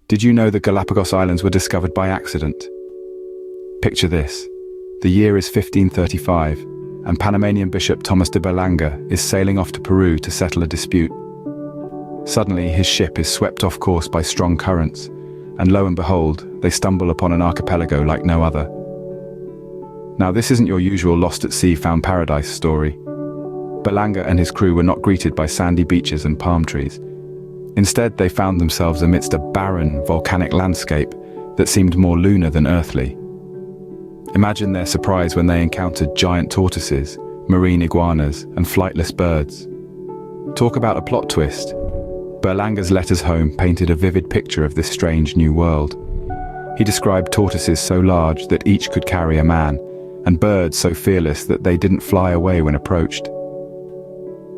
Did you know the Galapagos Islands were discovered by accident? Picture this. The year is 1535, and Panamanian Bishop Thomas de Berlanga is sailing off to Peru to settle a dispute. Suddenly, his ship is swept off course by strong currents, and lo and behold, they stumble upon an archipelago like no other. Now, this isn't your usual lost at sea found paradise story. Berlanga and his crew were not greeted by sandy beaches and palm trees. Instead, they found themselves amidst a barren, volcanic landscape that seemed more lunar than earthly. Imagine their surprise when they encountered giant tortoises, marine iguanas, and flightless birds. Talk about a plot twist. Berlanga's letters home painted a vivid picture of this strange new world. He described tortoises so large that each could carry a man, and birds so fearless that they didn't fly away when approached.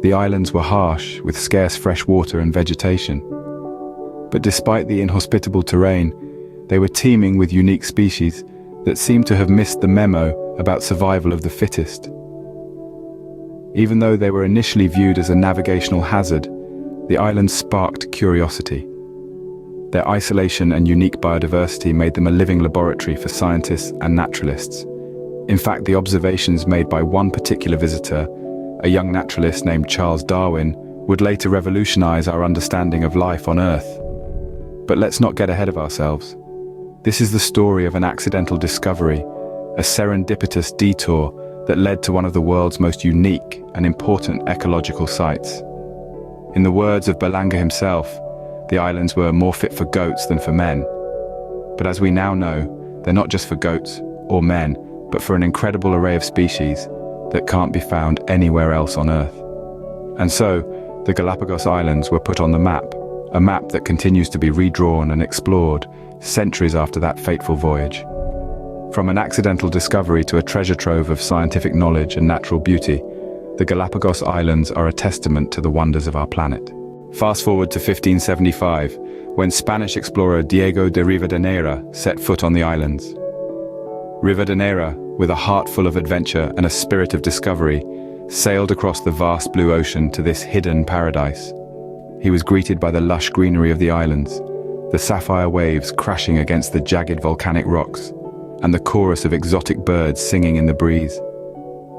The islands were harsh, with scarce fresh water and vegetation. But despite the inhospitable terrain, they were teeming with unique species that seemed to have missed the memo about survival of the fittest. Even though they were initially viewed as a navigational hazard, the islands sparked curiosity. Their isolation and unique biodiversity made them a living laboratory for scientists and naturalists. In fact, the observations made by one particular visitor, a young naturalist named Charles Darwin, would later revolutionize our understanding of life on Earth. But let's not get ahead of ourselves. This is the story of an accidental discovery, a serendipitous detour that led to one of the world's most unique and important ecological sites. In the words of Berlanga himself, the islands were more fit for goats than for men. But as we now know, they're not just for goats or men, but for an incredible array of species that can't be found anywhere else on Earth. And so, the Galapagos Islands were put on the map, a map that continues to be redrawn and explored centuries after that fateful voyage. From an accidental discovery to a treasure trove of scientific knowledge and natural beauty, the Galapagos Islands are a testament to the wonders of our planet. Fast forward to 1575, when Spanish explorer Diego de Rivadeneira set foot on the islands. Rivadeneira, with a heart full of adventure and a spirit of discovery, sailed across the vast blue ocean to this hidden paradise. He was greeted by the lush greenery of the islands, the sapphire waves crashing against the jagged volcanic rocks, and the chorus of exotic birds singing in the breeze.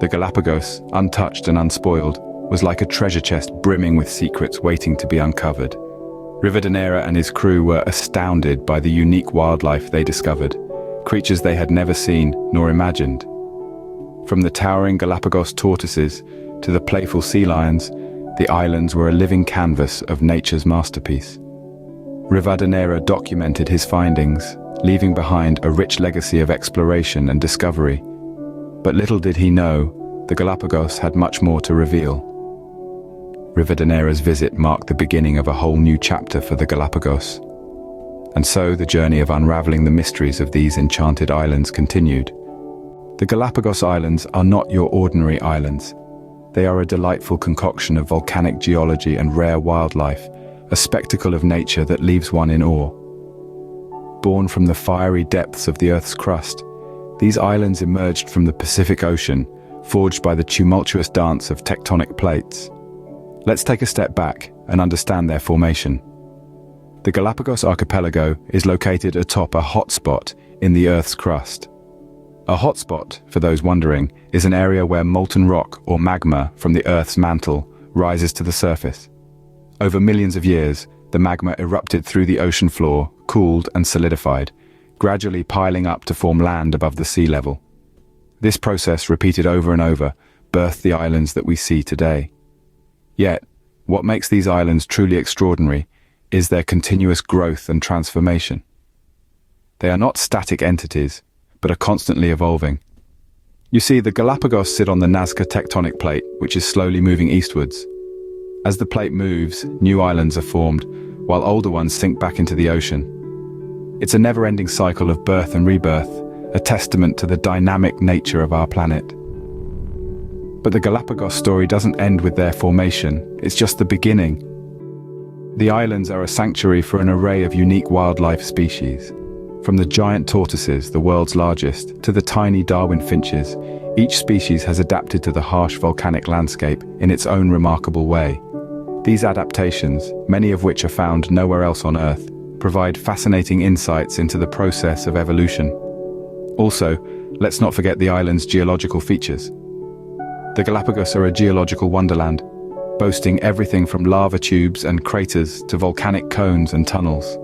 The Galapagos, untouched and unspoiled, was like a treasure chest brimming with secrets waiting to be uncovered. Rivadeneira and his crew were astounded by the unique wildlife they discovered, creatures they had never seen nor imagined. From the towering Galapagos tortoises to the playful sea lions, the islands were a living canvas of nature's masterpiece. Rivadeneira documented his findings, leaving behind a rich legacy of exploration and discovery. But little did he know, the Galapagos had much more to reveal. Rivadeneira's visit marked the beginning of a whole new chapter for the Galapagos. And so the journey of unraveling the mysteries of these enchanted islands continued. The Galapagos Islands are not your ordinary islands. They are a delightful concoction of volcanic geology and rare wildlife, a spectacle of nature that leaves one in awe. Born from the fiery depths of the Earth's crust, these islands emerged from the Pacific Ocean, forged by the tumultuous dance of tectonic plates. Let's take a step back and understand their formation. The Galapagos archipelago is located atop a hotspot in the Earth's crust. A hotspot, for those wondering, is an area where molten rock or magma from the Earth's mantle rises to the surface. Over millions of years, the magma erupted through the ocean floor, cooled and solidified, gradually piling up to form land above the sea level. This process, repeated over and over, birthed the islands that we see today. Yet, what makes these islands truly extraordinary is their continuous growth and transformation. They are not static entities, but are constantly evolving. You see, the Galapagos sit on the Nazca tectonic plate, which is slowly moving eastwards. As the plate moves, new islands are formed, while older ones sink back into the ocean. It's a never-ending cycle of birth and rebirth, a testament to the dynamic nature of our planet. But the Galapagos story doesn't end with their formation, it's just the beginning. The islands are a sanctuary for an array of unique wildlife species. From the giant tortoises, the world's largest, to the tiny Darwin finches, each species has adapted to the harsh volcanic landscape in its own remarkable way. These adaptations, many of which are found nowhere else on Earth, provide fascinating insights into the process of evolution. Also, let's not forget the island's geological features. The Galapagos are a geological wonderland, boasting everything from lava tubes and craters to volcanic cones and tunnels.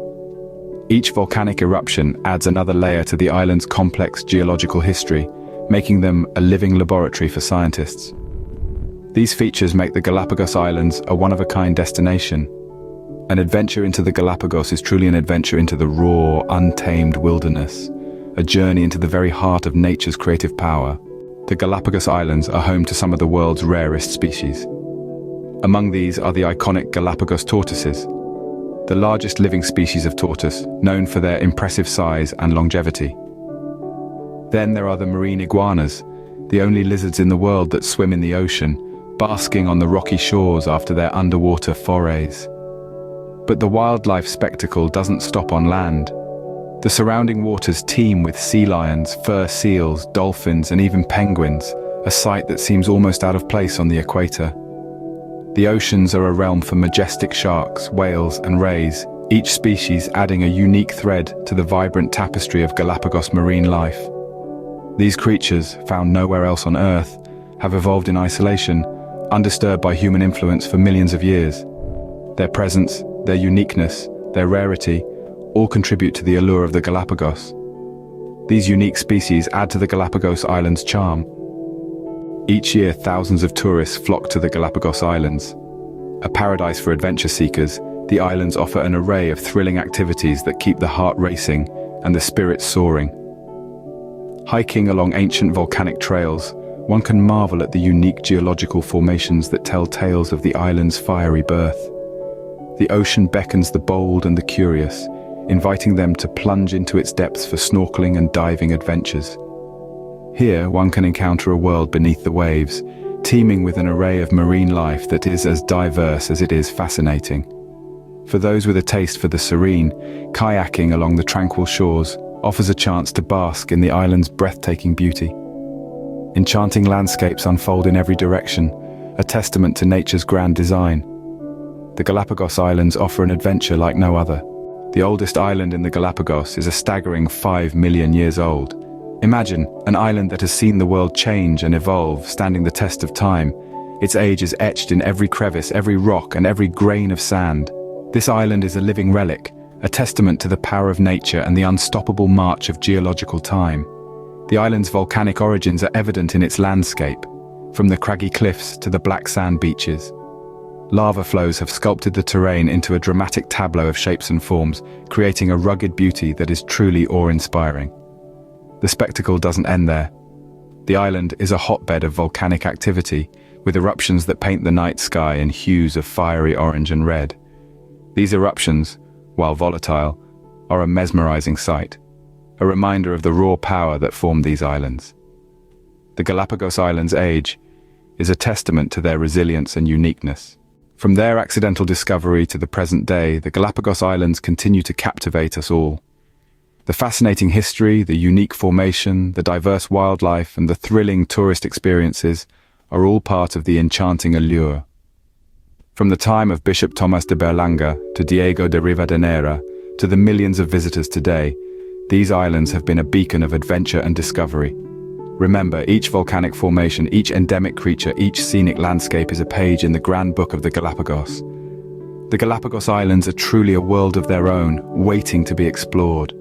Each volcanic eruption adds another layer to the island's complex geological history, making them a living laboratory for scientists. These features make the Galapagos Islands a one-of-a-kind destination. An adventure into the Galapagos is truly an adventure into the raw, untamed wilderness, a journey into the very heart of nature's creative power. The Galapagos Islands are home to some of the world's rarest species. Among these are the iconic Galapagos tortoises, the largest living species of tortoise, known for their impressive size and longevity. Then there are the marine iguanas, the only lizards in the world that swim in the ocean, basking on the rocky shores after their underwater forays. But the wildlife spectacle doesn't stop on land. The surrounding waters teem with sea lions, fur seals, dolphins, and even penguins, a sight that seems almost out of place on the equator. The oceans are a realm for majestic sharks, whales, and rays, each species adding a unique thread to the vibrant tapestry of Galapagos marine life. These creatures, found nowhere else on Earth, have evolved in isolation, undisturbed by human influence for millions of years. Their presence, their uniqueness, their rarity, all contribute to the allure of the Galapagos. These unique species add to the Galapagos Islands' charm. Each year, thousands of tourists flock to the Galapagos Islands. A paradise for adventure seekers, the islands offer an array of thrilling activities that keep the heart racing and the spirit soaring. Hiking along ancient volcanic trails, one can marvel at the unique geological formations that tell tales of the island's fiery birth. The ocean beckons the bold and the curious, inviting them to plunge into its depths for snorkeling and diving adventures. Here, one can encounter a world beneath the waves, teeming with an array of marine life that is as diverse as it is fascinating. For those with a taste for the serene, kayaking along the tranquil shores offers a chance to bask in the island's breathtaking beauty. Enchanting landscapes unfold in every direction, a testament to nature's grand design. The Galapagos Islands offer an adventure like no other. The oldest island in the Galapagos is a staggering 5 million years old. Imagine an island that has seen the world change and evolve, standing the test of time. Its age is etched in every crevice, every rock, and every grain of sand. This island is a living relic, a testament to the power of nature and the unstoppable march of geological time. The island's volcanic origins are evident in its landscape, from the craggy cliffs to the black sand beaches. Lava flows have sculpted the terrain into a dramatic tableau of shapes and forms, creating a rugged beauty that is truly awe-inspiring. The spectacle doesn't end there. The island is a hotbed of volcanic activity, with eruptions that paint the night sky in hues of fiery orange and red. These eruptions, while volatile, are a mesmerizing sight, a reminder of the raw power that formed these islands. The Galapagos Islands' age is a testament to their resilience and uniqueness. From their accidental discovery to the present day, the Galapagos Islands continue to captivate us all. The fascinating history, the unique formation, the diverse wildlife, and the thrilling tourist experiences are all part of the enchanting allure. From the time of Bishop Thomas de Berlanga to Diego de Rivadeneira to the millions of visitors today, these islands have been a beacon of adventure and discovery. Remember, each volcanic formation, each endemic creature, each scenic landscape is a page in the grand book of the Galapagos. The Galapagos Islands are truly a world of their own, waiting to be explored.